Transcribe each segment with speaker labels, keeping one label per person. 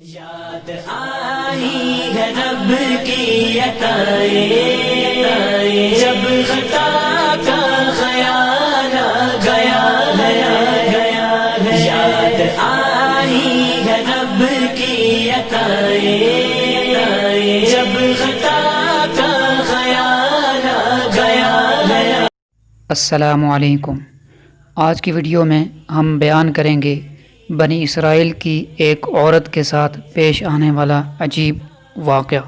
Speaker 1: یاد آئی ہے رب کی عطائیں، جب خطا کا خیال گیا ہے، یاد آئی ہے رب کی عطائیں، جب خطا کا خیال گیا ہے۔
Speaker 2: السلام علیکم۔ آج کی ویڈیو میں ہم بیان کریں گے بنی اسرائیل کی ایک عورت کے ساتھ پیش آنے والا عجیب واقعہ۔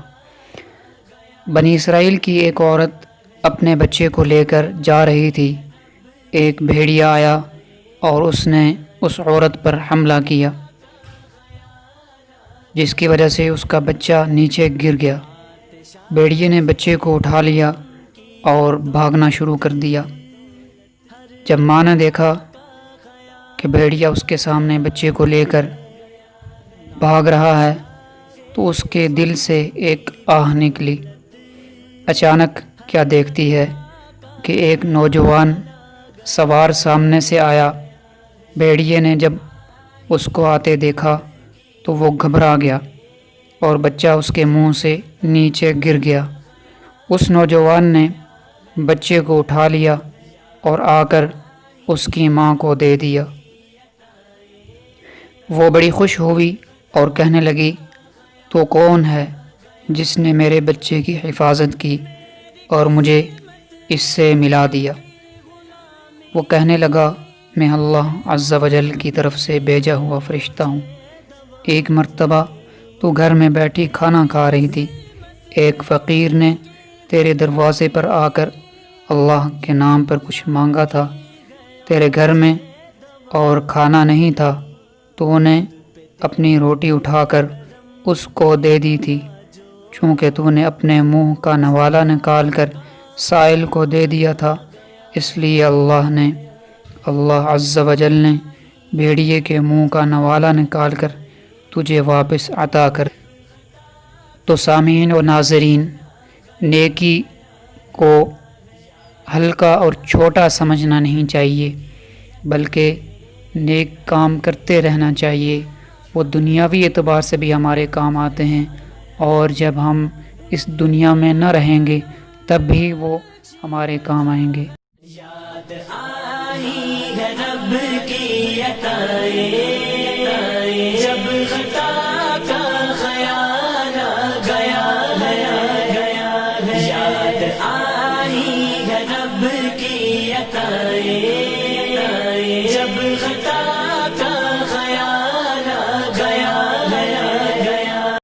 Speaker 2: بنی اسرائیل کی ایک عورت اپنے بچے کو لے کر جا رہی تھی۔ ایک بھیڑیا آیا اور اس نے اس عورت پر حملہ کیا، جس کی وجہ سے اس کا بچہ نیچے گر گیا۔ بھیڑیے نے بچے کو اٹھا لیا اور بھاگنا شروع کر دیا۔ جب ماں نے دیکھا کہ بھیڑیا اس کے سامنے بچے کو لے کر بھاگ رہا ہے تو اس کے دل سے ایک آہ نکلی۔ اچانک کیا دیکھتی ہے کہ ایک نوجوان سوار سامنے سے آیا۔ بھیڑیے نے جب اس کو آتے دیکھا تو وہ گھبرا گیا اور بچہ اس کے منہ سے نیچے گر گیا۔ اس نوجوان نے بچے کو اٹھا لیا اور آ کر اس کی ماں کو دے دیا۔ وہ بڑی خوش ہوئی اور کہنے لگی، تو کون ہے جس نے میرے بچے کی حفاظت کی اور مجھے اس سے ملا دیا؟ وہ کہنے لگا، میں اللہ عز و جل کی طرف سے بھیجا ہوا فرشتہ ہوں۔ ایک مرتبہ تو گھر میں بیٹھی کھانا کھا رہی تھی، ایک فقیر نے تیرے دروازے پر آ کر اللہ کے نام پر کچھ مانگا تھا، تیرے گھر میں اور کھانا نہیں تھا تو نے اپنی روٹی اٹھا کر اس کو دے دی تھی۔ چونکہ تو نے اپنے منہ کا نوالا نکال کر سائل کو دے دیا تھا، اس لیے اللہ عز و جل نے بھیڑیے کے منہ کا نوالا نکال کر تجھے واپس عطا کر۔ تو سامعین و ناظرین، نیکی کو ہلکا اور چھوٹا سمجھنا نہیں چاہیے، بلکہ نیک کام کرتے رہنا چاہیے۔ وہ دنیاوی اعتبار سے بھی ہمارے کام آتے ہیں، اور جب ہم اس دنیا میں نہ رہیں گے تب بھی وہ ہمارے کام آئیں گے۔
Speaker 1: یاد آئی ہے رب کی عطائیں۔